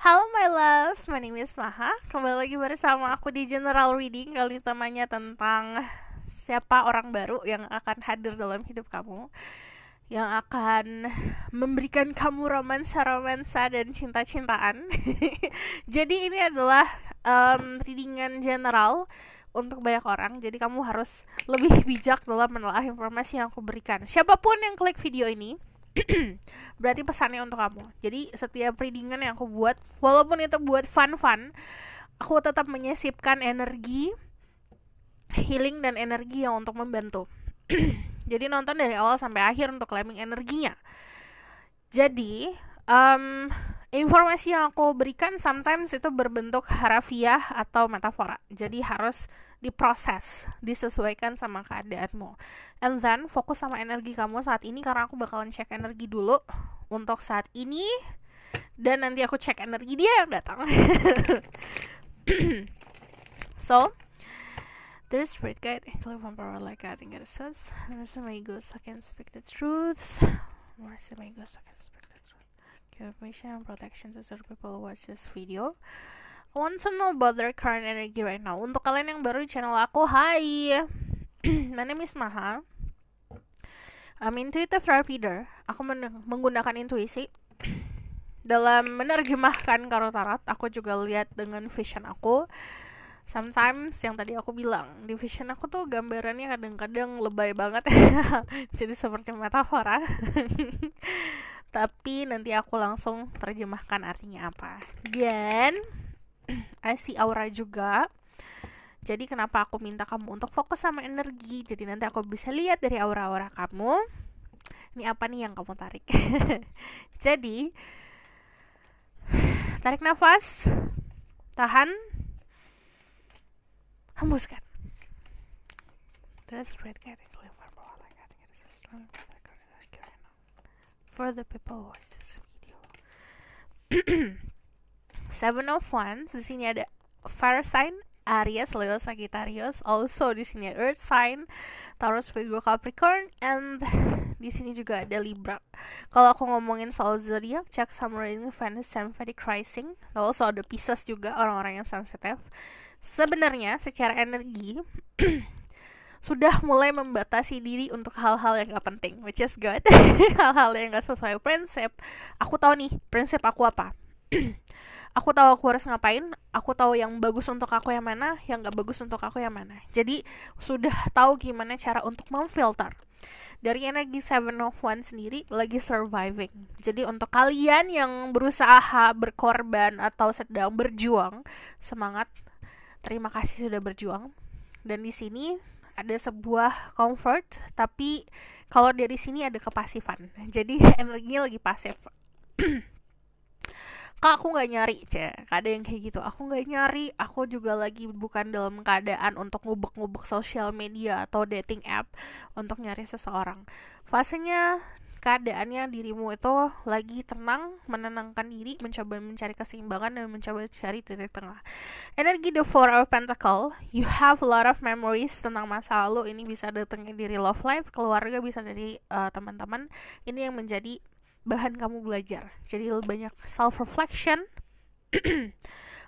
Halo my love, my name is Maha. Kembali lagi bersama aku di General Reading. Kali ini temanya tentang siapa orang baru yang akan hadir dalam hidup kamu, yang akan memberikan kamu romansa-romansa dan cinta-cintaan. Jadi ini adalah readingan general untuk banyak orang. Jadi kamu harus lebih bijak dalam menelaah informasi yang aku berikan. Siapapun yang klik video ini berarti pesannya untuk kamu. Jadi setiap readingan yang aku buat, walaupun itu buat fun-fun, aku tetap menyisipkan energi healing dan energi yang untuk membantu. Jadi nonton dari awal sampai akhir untuk claiming energinya. Jadi informasi yang aku berikan sometimes itu berbentuk harafiah atau metafora. Jadi harus diproses, disesuaikan sama keadaanmu. And then fokus sama energi kamu saat ini, karena aku bakalan cek energi dulu untuk saat ini, dan nanti aku cek energi dia yang datang. So, there's spirit guide, actually one power like I think it says. Mercy my ghost, I can speak the truth. Mercy my ghost, I can speak the truth. Give permission and protection to certain people who watch this video. I want to know about their current energy right now. Untuk kalian yang baru di channel aku, hai. My name is Maha. I'm intuitive reader. Aku menggunakan intuisi dalam menerjemahkan kartu tarot. Aku juga lihat dengan vision aku. Sometimes yang tadi aku bilang, di vision aku tuh gambarannya kadang-kadang lebay banget. Jadi seperti metafora. Tapi nanti aku langsung terjemahkan artinya apa. Dan I see aura juga. Jadi kenapa aku minta kamu untuk fokus sama energi. Jadi nanti aku bisa lihat dari aura-aura kamu, ini apa nih yang kamu tarik. Jadi tarik nafas, tahan, hembuskan. Terus for the people who watch this video. Seven of Wands, di sini ada fire sign, Aries, Leo, Sagittarius. Also di sini ada Earth sign, Taurus, Virgo, Capricorn, and di sini juga ada Libra. Kalau aku ngomongin soal zodiak, cek Sun, Rising, Venus, and Vedic Rising. Also ada Pisces juga, orang-orang yang sensitif. Sebenarnya secara energi sudah mulai membatasi diri untuk hal-hal yang gak penting, which is good. Hal-hal yang gak sesuai prinsip. Aku tahu nih prinsip aku apa. Aku tahu aku harus ngapain, aku tahu yang bagus untuk aku yang mana, yang gak bagus untuk aku yang mana. Jadi sudah tahu gimana cara untuk memfilter. Dari energi Seven of Wands sendiri lagi surviving. Jadi untuk kalian yang berusaha, berkorban, atau sedang berjuang, semangat. Terima kasih sudah berjuang. Dan di sini ada sebuah comfort, tapi kalau dari sini ada kepasifan. Jadi energinya lagi pasif. Kak, aku gak nyari, ada yang kayak gitu. Aku gak nyari, aku juga lagi bukan dalam keadaan untuk ngubek-ngubek sosial media atau dating app untuk nyari seseorang. Fasenya, keadaannya dirimu itu lagi tenang, menenangkan diri, mencoba mencari keseimbangan dan mencoba cari titik tengah. Energi the Four of Pentacle, you have a lot of memories tentang masa lalu. Ini bisa datangnya dari love life, keluarga, bisa dari teman-teman. Ini yang menjadi bahan kamu belajar. Jadi lebih banyak self reflection.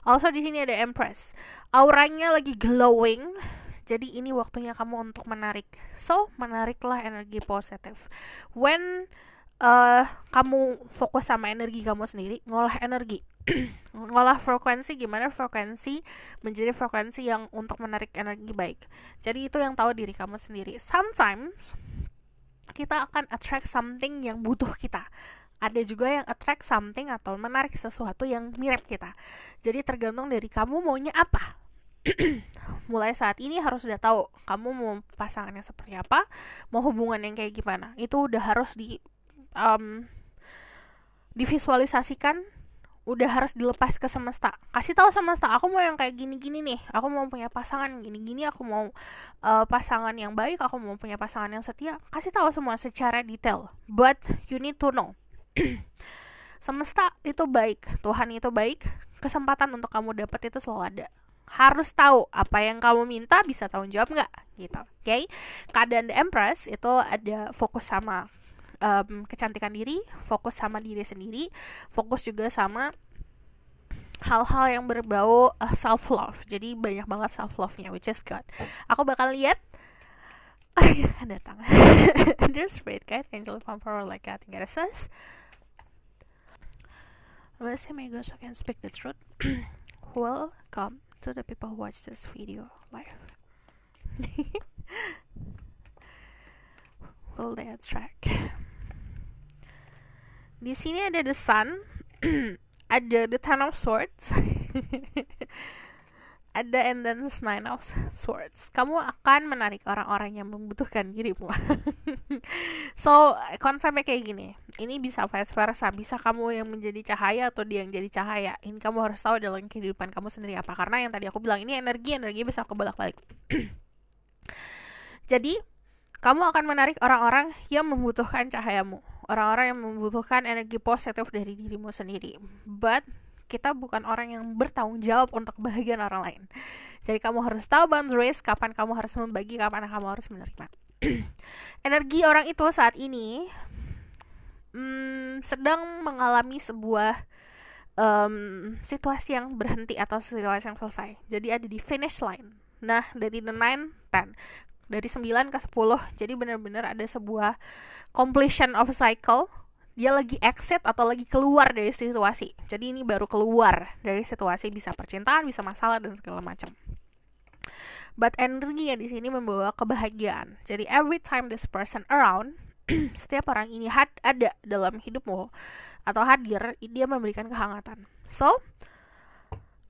Also di sini ada Empress. Auranya lagi glowing. Jadi ini waktunya kamu untuk menarik. So, menariklah energi positif. When kamu fokus sama energi kamu sendiri, ngolah energi. Ngolah frekuensi, gimana frekuensi menjadi frekuensi yang untuk menarik energi baik. Jadi itu yang tahu diri kamu sendiri. Sometimes kita akan attract something yang butuh kita. Ada juga yang attract something atau menarik sesuatu yang mirip kita. Jadi tergantung dari kamu maunya apa. Mulai saat ini harus udah tahu kamu mau pasangannya seperti apa, mau hubungan yang kayak gimana. Itu udah harus divisualisasikan, udah harus dilepas ke semesta. Kasih tahu semesta, aku mau yang kayak gini-gini nih. Aku mau punya pasangan gini-gini, aku mau pasangan yang baik, aku mau punya pasangan yang setia. Kasih tahu semua secara detail. But you need to know. Semesta itu baik, Tuhan itu baik. Kesempatan untuk kamu dapat itu selalu ada. Harus tahu apa yang kamu minta, bisa tanggung jawab nggak gitu. Okay? Keadaan The Empress itu ada fokus sama kecantikan diri, fokus sama diri sendiri, fokus juga sama hal-hal yang berbau self love. Jadi banyak banget self love-nya, which is good. Aku bakal lihat datang. There's Spirit Guide, Angel Power like God Goddesses. Bless may God so can speak the truth. Welcome to the people who watch this video live. Will they attract? Di sini ada the Sun, ada the Ten of Swords, ada and then Nine of Swords. Kamu akan menarik orang-orang yang membutuhkan dirimu. So, konsepnya kayak gini. Ini bisa vice versa. Bisa kamu yang menjadi cahaya atau dia yang jadi cahaya. Ini kamu harus tahu dalam kehidupan kamu sendiri apa. Karena yang tadi aku bilang, ini energi bisa kebolak-balik. Jadi, kamu akan menarik orang-orang yang membutuhkan cahayamu. Orang-orang yang membutuhkan energi positif dari dirimu sendiri. But kita bukan orang yang bertanggung jawab untuk kebahagiaan orang lain. Jadi kamu harus tahu boundaries, kapan kamu harus membagi, kapan kamu harus menerima. Energi orang itu saat ini sedang mengalami sebuah situasi yang berhenti atau situasi yang selesai. Jadi ada di finish line. Nah, dari the 9, 10. Dari 9 ke 10. Jadi benar-benar ada sebuah completion of a cycle. Dia lagi exit atau lagi keluar dari situasi. Jadi ini baru keluar dari situasi, bisa percintaan, bisa masalah dan segala macam. But energinya di sini membawa kebahagiaan. Jadi every time this person around, setiap orang ini ada dalam hidupmu atau hadir, dia memberikan kehangatan. So,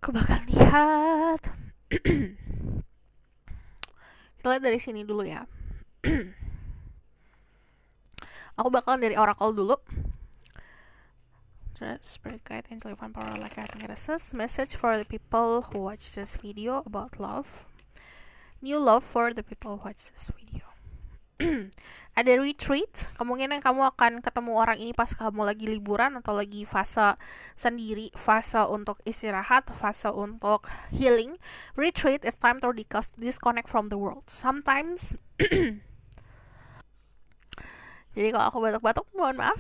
aku bakal lihat. Kita lihat dari sini dulu ya. Aku bakalan dari Oracle dulu. Spirit Guide, Angel Power like God Goddesses. Message for the people who watch this video about love. New love for the people who watch this video. Ada retreat. Kemungkinan kamu akan ketemu orang ini pas kamu lagi liburan atau lagi fase sendiri, fase untuk istirahat, fase untuk healing. Retreat is time to disconnect from the world. Sometimes jadi kalau aku batuk-batuk, mohon maaf.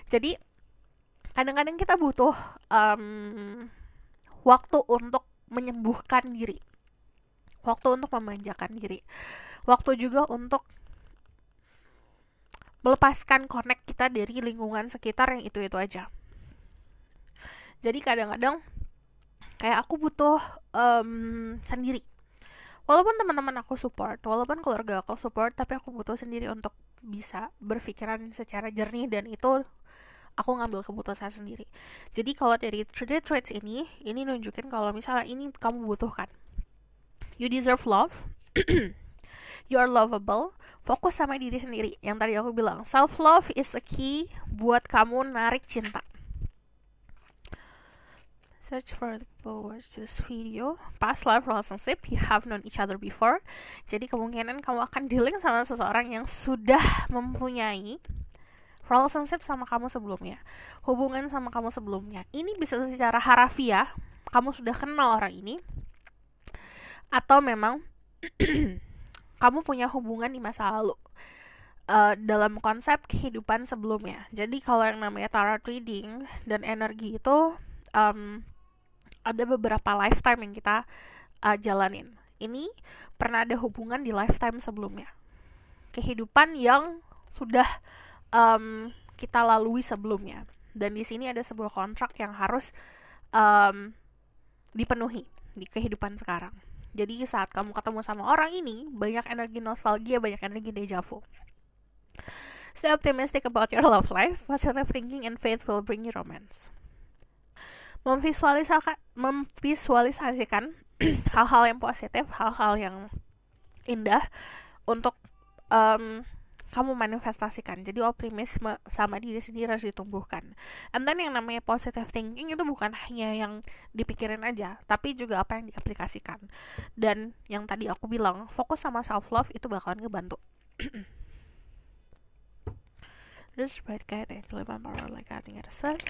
Jadi kadang-kadang kita butuh waktu untuk menyembuhkan diri, waktu untuk memanjakan diri, waktu juga untuk melepaskan connect kita dari lingkungan sekitar yang itu-itu aja. Jadi kadang-kadang kayak aku butuh sendiri. Walaupun teman-teman aku support, walaupun keluarga aku support, tapi aku butuh sendiri untuk bisa berpikiran secara jernih, dan itu aku ngambil keputusan sendiri. Jadi kalau dari traits ini nunjukin kalau misalnya ini kamu butuhkan. You deserve love. You are lovable. Fokus sama diri sendiri. Yang tadi aku bilang, self love is a key buat kamu narik cinta. Search for the people who watch this video. Past life relationship, you have known each other before. Jadi kemungkinan kamu akan dealing sama seseorang yang sudah mempunyai relationship sama kamu sebelumnya, hubungan sama kamu sebelumnya. Ini bisa secara harafiah, kamu sudah kenal orang ini, atau memang kamu punya hubungan di masa lalu dalam konsep kehidupan sebelumnya. Jadi kalau yang namanya tarot reading dan energi itu ada beberapa lifetime yang kita jalanin. Ini pernah ada hubungan di lifetime sebelumnya, kehidupan yang sudah kita lalui sebelumnya. Dan di sini ada sebuah kontrak yang harus dipenuhi di kehidupan sekarang. Jadi saat kamu ketemu sama orang ini, banyak energi nostalgia, banyak energi deja vu. Stay optimistic about your love life. Positive thinking and faith will bring you romance. Memvisualisasikan hal-hal yang positif, hal-hal yang indah untuk kamu manifestasikan. Jadi optimisme sama diri sendiri harus ditumbuhkan. And then yang namanya positive thinking itu bukan hanya yang dipikirin aja, tapi juga apa yang diaplikasikan. Dan yang tadi aku bilang, fokus sama self love itu bakalan ngebantu. This bright guide, Angel Power like God Goddesses.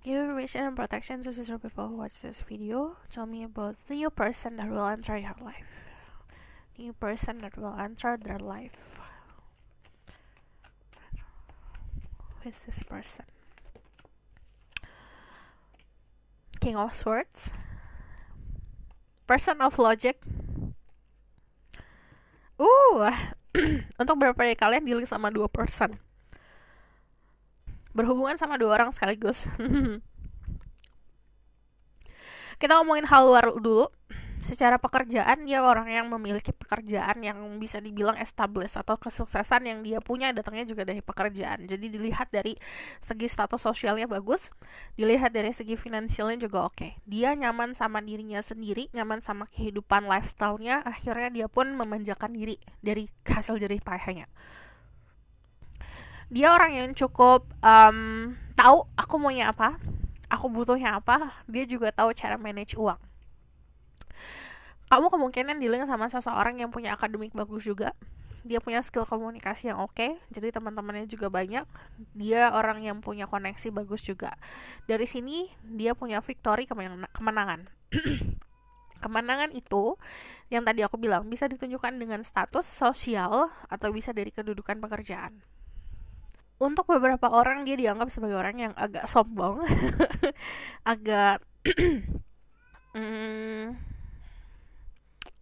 Give vision and protection to sister people who watch this video. Tell me about the new person that will enter your life. New person that will enter their life. Who is this person? King of Swords, Person of Logic. Untuk beberapa dari kalian dealing sama 2 person, berhubungan sama 2 orang sekaligus. Kita ngomongin hal luar dulu. Secara pekerjaan, dia orang yang memiliki pekerjaan yang bisa dibilang established, atau kesuksesan yang dia punya datangnya juga dari pekerjaan. Jadi dilihat dari segi status sosialnya bagus, dilihat dari segi finansialnya juga oke. Dia nyaman sama dirinya sendiri, nyaman sama kehidupan lifestyle-nya, akhirnya dia pun memanjakan diri dari hasil jerih payahnya. Dia orang yang cukup tahu aku maunya apa, aku butuhnya apa. Dia juga tahu cara manage uang. Kamu kemungkinan dealing sama seseorang yang punya akademik bagus juga. Dia punya skill komunikasi yang oke, jadi teman-temannya juga banyak. Dia orang yang punya koneksi bagus juga. Dari sini dia punya victory, kemenangan. Kemenangan itu yang tadi aku bilang bisa ditunjukkan dengan status sosial atau bisa dari kedudukan pekerjaan. Untuk beberapa orang dia dianggap sebagai orang yang agak sombong, agak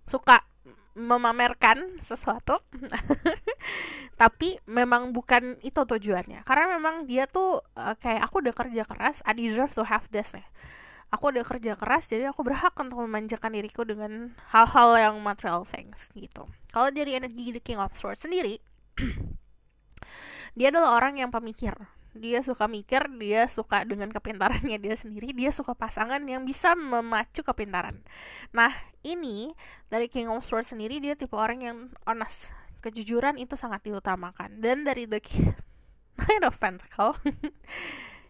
suka memamerkan sesuatu. Tapi memang bukan itu tujuannya, karena memang dia tuh kayak aku udah kerja keras, I deserve to have this nih. Aku udah kerja keras, jadi aku berhak untuk memanjakan diriku dengan hal-hal yang material things gitu. Kalau dari energi The King of Swords sendiri, dia adalah orang yang pemikir. Dia suka mikir, dia suka dengan kepintarannya dia sendiri, dia suka pasangan yang bisa memacu kepintaran. Nah, ini dari King of Swords sendiri, dia tipe orang yang honest. Kejujuran itu sangat diutamakan. Dan dari The Knight of Pentacles,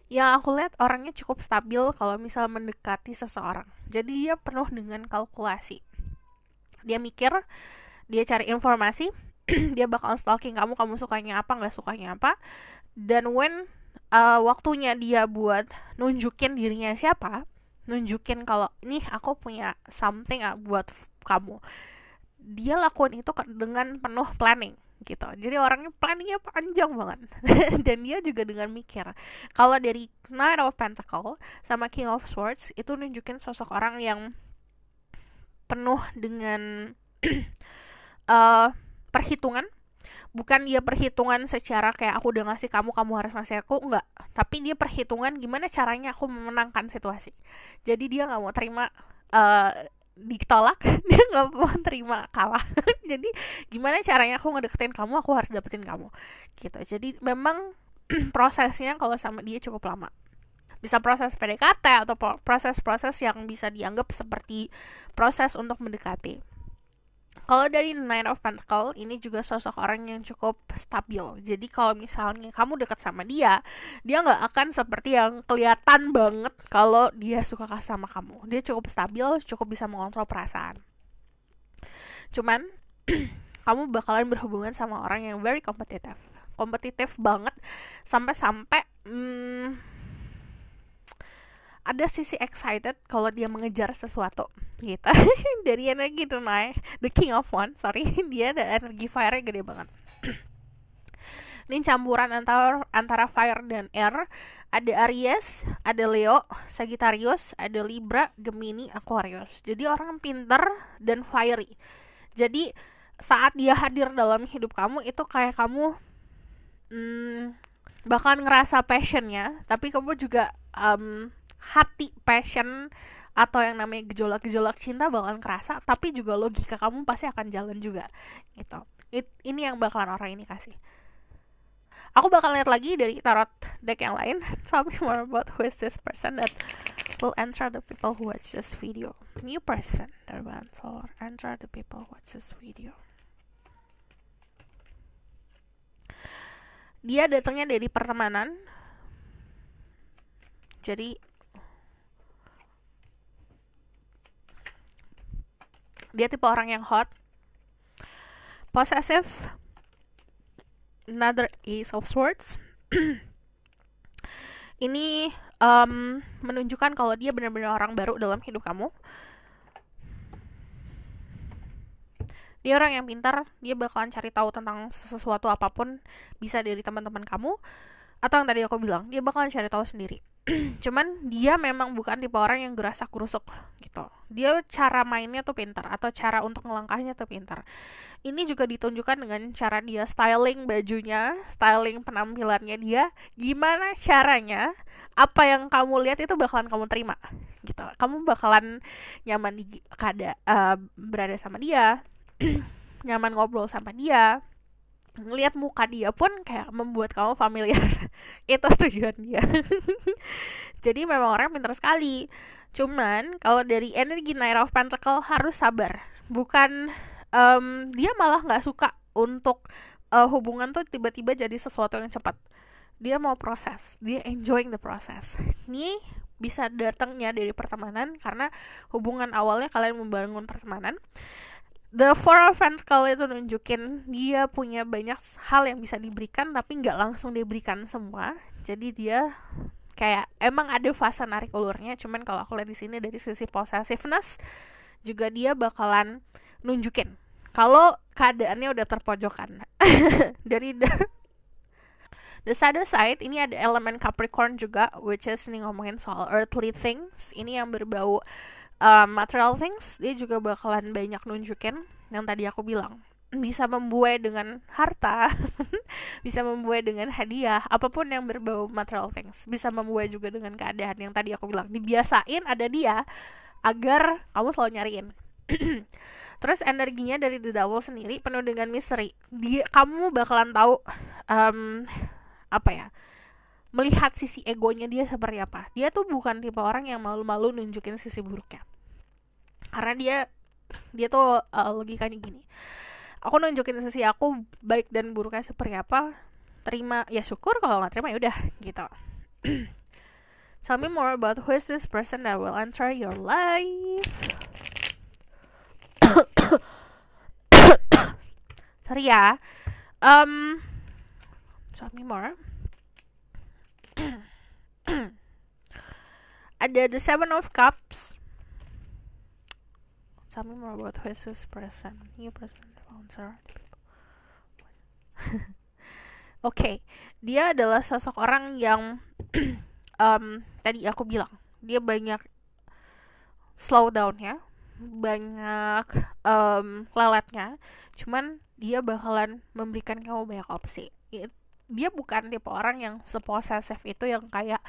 yang aku lihat orangnya cukup stabil kalau misal mendekati seseorang. Jadi dia penuh dengan kalkulasi. Dia mikir, dia cari informasi, dia bakal stalking kamu sukanya apa, nggak sukanya apa. Dan when waktunya dia buat nunjukin dirinya siapa, nunjukin kalau nih aku punya something buat kamu, dia lakuin itu dengan penuh planning gitu. Jadi orangnya planningnya panjang banget. Dan dia juga dengan mikir. Kalau dari Knight of Pentacles sama King of Swords itu nunjukin sosok orang yang penuh dengan perhitungan. Bukan dia perhitungan secara kayak aku udah ngasih kamu harus ngasih aku, enggak. Tapi dia perhitungan gimana caranya aku memenangkan situasi. Jadi dia gak mau terima ditolak, dia gak mau terima kalah. Jadi gimana caranya aku ngedeketin kamu, aku harus dapetin kamu gitu. Jadi memang prosesnya kalau sama dia cukup lama. Bisa proses PDKT atau proses-proses yang bisa dianggap seperti proses untuk mendekati. Kalau dari Nine of Pentacles, ini juga sosok orang yang cukup stabil. Jadi kalau misalnya kamu dekat sama dia nggak akan seperti yang kelihatan banget kalau dia suka sama kamu. Dia cukup stabil, cukup bisa mengontrol perasaan. Cuman kamu bakalan berhubungan sama orang yang very kompetitif banget, sampai ada sisi excited kalau dia mengejar sesuatu gitu. Dari energi tuh naik The King of Wands, dia ada energi fire gede banget. Ini campuran antara fire dan air. Ada Aries, ada Leo, Sagittarius, ada Libra, Gemini, Aquarius. Jadi orang pinter dan fiery. Jadi saat dia hadir dalam hidup kamu itu kayak kamu bakal ngerasa passionnya, tapi kamu juga hati passion atau yang namanya gejolak-gejolak cinta bakalan kerasa, tapi juga logika kamu pasti akan jalan juga gitu. Ini yang bakalan orang ini kasih. Aku bakal lihat lagi dari tarot deck yang lain. Tell me more about who is this person that will enter the people who watch this video. New person that will enter the people who watch this video. Dia datangnya dari pertemanan. Jadi dia tipe orang yang hot, possessive, another Ace of Swords. Ini menunjukkan kalau dia benar-benar orang baru dalam hidup kamu. Dia orang yang pintar, dia bakalan cari tahu tentang sesuatu apapun, bisa dari teman-teman kamu, Atau yang tadi aku bilang, dia bakalan cari tahu sendiri. Cuman dia memang bukan tipe orang yang gerasa kerusuk gitu. Dia cara mainnya tuh pintar, atau cara untuk ngelangkahnya tuh pintar. Ini juga ditunjukkan dengan cara dia styling bajunya, styling penampilannya dia. Gimana caranya, apa yang kamu lihat itu bakalan kamu terima gitu. Kamu bakalan nyaman berada sama dia, nyaman ngobrol sama dia, ngelihat muka dia pun kayak membuat kamu familiar. Itu tujuan dia. Jadi memang orang pintar sekali. Cuman kalau dari energi Knight of Pentacle harus sabar. Bukan dia malah nggak suka untuk hubungan tuh tiba-tiba jadi sesuatu yang cepat. Dia mau proses, dia enjoying the process. Ini bisa datangnya dari pertemanan, karena hubungan awalnya kalian membangun pertemanan. The Four of Pentacles itu nunjukin dia punya banyak hal yang bisa diberikan, tapi nggak langsung diberikan semua. Jadi dia kayak emang ada fase narik ulurnya. Cuman kalau aku lihat di sini dari sisi possessiveness, juga dia bakalan nunjukin kalau keadaannya udah terpojokan. Dari the shadow side ini ada elemen Capricorn juga, which is ini ngomongin soal earthly things. Ini yang berbau material things. Dia juga bakalan banyak nunjukin yang tadi aku bilang, bisa membuai dengan harta, bisa membuai dengan hadiah, apapun yang berbau material things. Bisa membuai juga dengan keadaan yang tadi aku bilang, dibiasain ada dia agar kamu selalu nyariin. Terus energinya dari The Devil sendiri penuh dengan misteri. Kamu bakalan tahu melihat sisi egonya dia seperti apa. Dia tuh bukan tipe orang yang malu-malu nunjukin sisi buruknya. Karena dia tuh logikanya gini. Aku nunjukin sisi aku baik dan buruknya seperti apa. Terima ya syukur, kalau nggak terima ya udah gitu. Tell me more about who is this person that will enter your life. Sorry ya. Tell me more. Ada the Seven of Cups. Tell me more about who is this person. New person, bouncer. Oke, dia adalah sosok orang yang tadi aku bilang, dia banyak slow down ya, banyak leletnya. Cuman dia bakalan memberikan kamu banyak opsi. Dia bukan tipe orang yang seposesif itu, yang kayak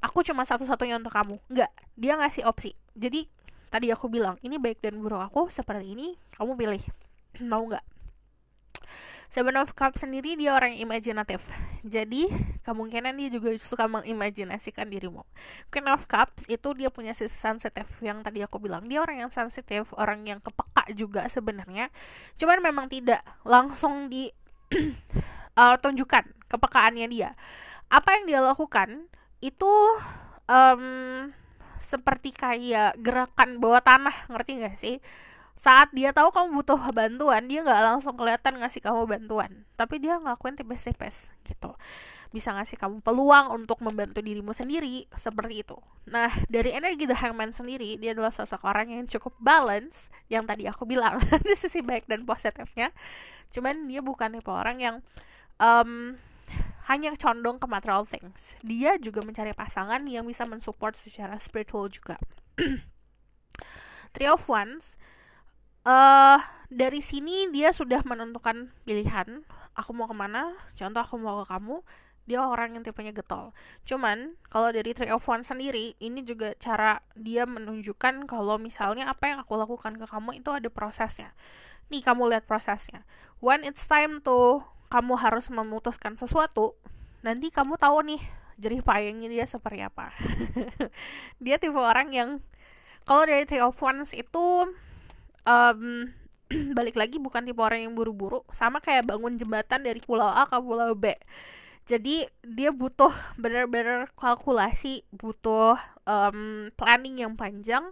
aku cuma satu-satunya untuk kamu. Enggak, dia ngasih opsi. Jadi tadi aku bilang, ini baik dan buruk aku seperti ini, kamu pilih mau nggak. Seven of Cups sendiri dia orang yang imajinatif. Jadi kemungkinan dia juga suka mengimajinasikan dirimu. Queen of Cups itu dia punya sisi sensitif, yang tadi aku bilang, dia orang yang sensitif, orang yang kepeka juga sebenarnya. Cuman memang tidak langsung di tunjukkan kepekaannya dia. Apa yang dia lakukan itu seperti kayak gerakan bawah tanah, ngerti gak sih? Saat dia tahu kamu butuh bantuan, dia gak langsung kelihatan ngasih kamu bantuan, tapi dia ngelakuin tipis-tipis gitu. Bisa ngasih kamu peluang untuk membantu dirimu sendiri, seperti itu. Nah, dari energi The Hangman sendiri, dia adalah sosok orang yang cukup balance, yang tadi aku bilang, di sisi baik dan positifnya. Cuman dia bukan tipe orang yang hanya condong ke material things. Dia juga mencari pasangan yang bisa mensupport secara spiritual juga. Three of Wands, dari sini dia sudah menentukan pilihan. Aku mau kemana? Contoh, aku mau ke kamu. Dia orang yang tipenya getol. Cuman kalau dari Three of Wands sendiri, ini juga cara dia menunjukkan kalau misalnya apa yang aku lakukan ke kamu itu ada prosesnya. Nih, kamu lihat prosesnya. When it's time to kamu harus memutuskan sesuatu, nanti kamu tahu nih jerih payahnya dia seperti apa. Dia tipe orang yang, kalau dari Three of Wands itu balik lagi, bukan tipe orang yang buru-buru. Sama kayak bangun jembatan dari pulau A ke pulau B. Jadi dia butuh benar-benar kalkulasi, butuh planning yang panjang.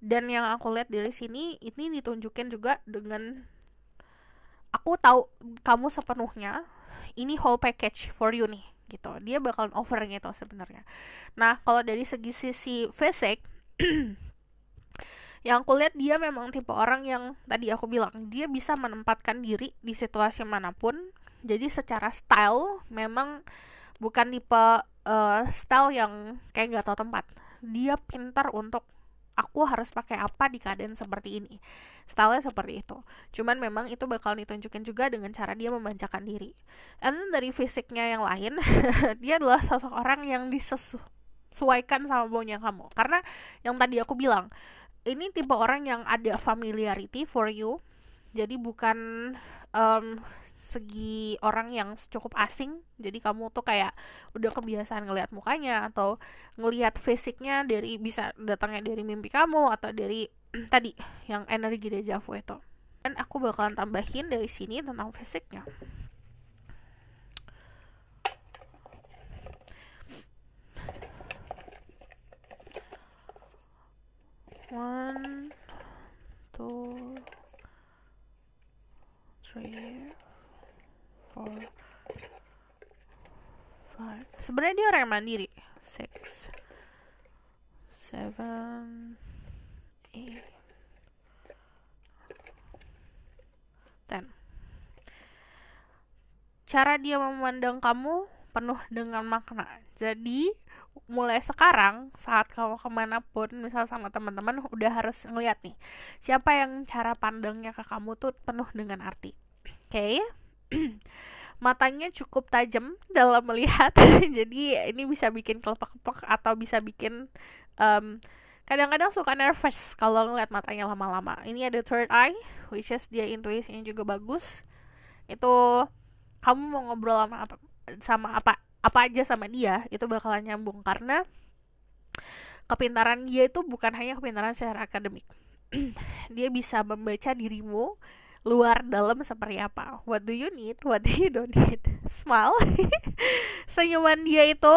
Dan yang aku lihat dari sini, ini ditunjukin juga dengan, aku tahu kamu sepenuhnya, ini whole package for you nih gitu. Dia bakalan offering itu sebenarnya. Nah, kalau dari sisi fisik, yang aku lihat dia memang tipe orang yang tadi aku bilang, dia bisa menempatkan diri di situasi manapun. Jadi secara style memang bukan tipe style yang kayak nggak tahu tempat. Dia pintar untuk aku harus pakai apa di keadaan seperti ini. Stylenya seperti itu. Cuman memang itu bakal ditunjukin juga dengan cara dia memanjakan diri. And dari fisiknya yang lain, dia adalah sosok orang yang disesuaikan sama maunya kamu. Karena yang tadi aku bilang, ini tipe orang yang ada familiarity for you. Jadi bukan segi orang yang cukup asing, jadi kamu tuh kayak udah kebiasaan ngelihat mukanya atau ngelihat fisiknya dari bisa datangnya dari mimpi kamu atau dari tadi yang energi deja vu itu. Dan aku bakalan tambahin dari sini tentang fisiknya. One, two, three, 4, 5. Sebenarnya dia orang yang mandiri. 6, 7, 8, 10. Cara dia memandang kamu penuh dengan makna. Jadi mulai sekarang saat kamu kemanapun, misal sama teman-teman, udah harus ngeliat nih siapa yang cara pandangnya ke kamu tuh penuh dengan arti. Oke? Matanya cukup tajam dalam melihat. Jadi ini bisa bikin kelepek-kelepek atau bisa bikin kadang-kadang suka nervous kalau ngeliat matanya lama-lama. Ini ada third eye, which is dia intuisinya juga bagus. Itu kamu mau ngobrol sama apa aja sama dia, itu bakalan nyambung karena kepintaran dia itu bukan hanya kepintaran secara akademik. Dia bisa membaca dirimu luar dalam seperti apa. What do you need? What do you don't need? Smile. Senyuman dia itu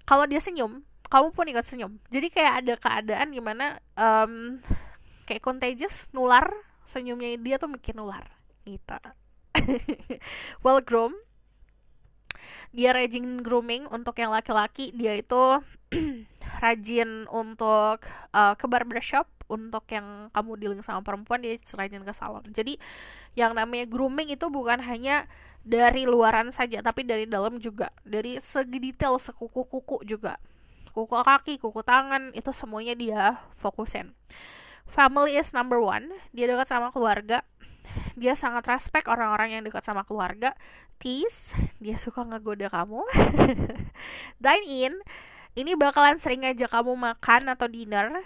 kalau dia senyum, kamu pun ikut senyum. Jadi kayak ada keadaan gimana kayak contagious, nular. Senyumnya dia tuh bikin nular gitu. Well groomed, dia rajin grooming. Untuk yang laki-laki, dia itu rajin untuk ke barbershop. Untuk yang kamu dealing sama perempuan, dia rajin ke salon. Jadi yang namanya grooming itu bukan hanya dari luaran saja, tapi dari dalam juga. Dari segi detail, sekuku-kuku juga, kuku kaki, kuku tangan, itu semuanya dia fokusin. Family is number one. Dia dekat sama keluarga. Dia sangat respect orang-orang yang dekat sama keluarga. Tease, dia suka ngegoda kamu. Dine in, ini bakalan sering ngajak kamu makan atau dinner.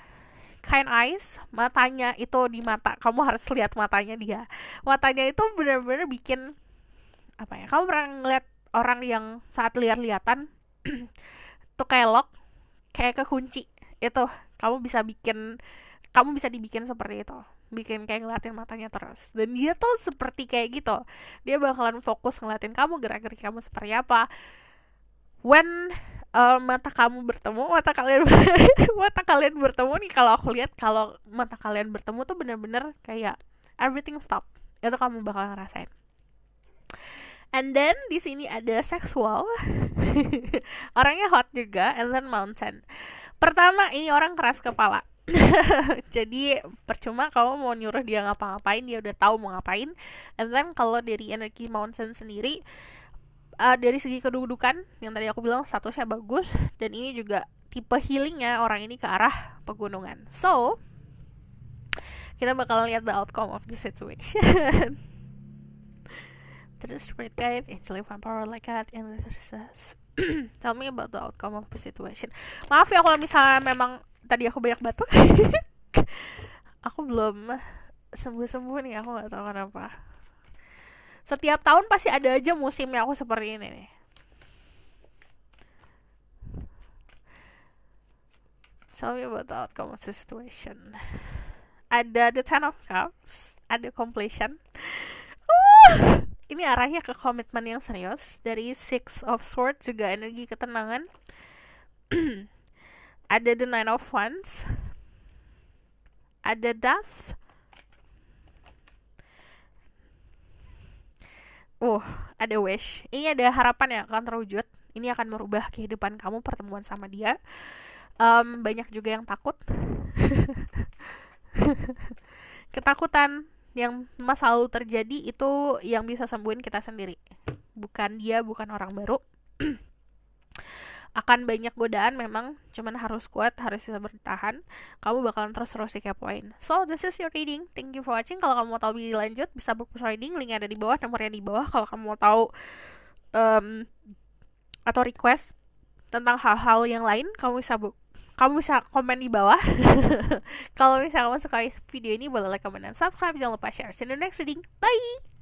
Kind eyes, matanya itu di mata. Kamu harus lihat matanya dia. Matanya itu benar-benar bikin apa ya? Kamu pernah ngeliat orang yang saat lihat-lihatan tuh kayak lock, kayak kekunci. Itu kamu bisa dibikin seperti itu, bikin kayak ngeliatin matanya terus. Dan dia tuh seperti kayak gitu, dia bakalan fokus ngeliatin kamu, gerak-gerik kamu seperti apa. When mata kalian bertemu nih, kalau aku lihat kalau mata kalian bertemu tuh bener-bener kayak everything stop. Itu kamu bakal ngerasain. And then di sini ada seksual. Orangnya hot juga. And then mountain. Pertama, ini orang keras kepala. Jadi percuma kamu mau nyuruh dia ngapa-ngapain, dia udah tahu mau ngapain. And then kalau dari energi mountain sendiri, dari segi kedudukan yang tadi aku bilang statusnya bagus, dan ini juga tipe healingnya orang ini ke arah pegunungan. So kita bakal lihat the outcome of the situation. Terus spirit guide, angel vampire like that, and says, tell me about the outcome of the situation. Maaf ya kalau misalnya memang tadi aku banyak batuk. Aku belum sembuh-sembuh nih, aku gak tahu kenapa. Setiap tahun pasti ada aja musimnya aku seperti ini nih. Tell me about the outcome of the situation. Ada the Ten of Cups, ada completion. Ini arahnya ke komitmen yang serius. Dari Six of Swords juga energi ketenangan. Ada the Nine of Wands, ada Death, ada Wish. Ini ada harapan yang akan terwujud. Ini akan merubah kehidupan kamu, pertemuan sama dia. Banyak juga yang takut. Ketakutan yang masa lalu terjadi itu yang bisa sembuhin kita sendiri, bukan dia, bukan orang baru. Akan banyak godaan memang, cuman harus kuat, harus bisa bertahan. Kamu bakalan terus dikepoin. So, this is your reading. Thank you for watching. Kalau kamu mau tahu lebih lanjut, bisa book reading, linknya ada di bawah, nomornya di bawah. Kalau kamu mau tahu atau request tentang hal-hal yang lain, kamu bisa komen di bawah. Kalau misalnya kamu suka video ini, boleh like, comment, dan subscribe. Jangan lupa share. See you in the next reading. Bye!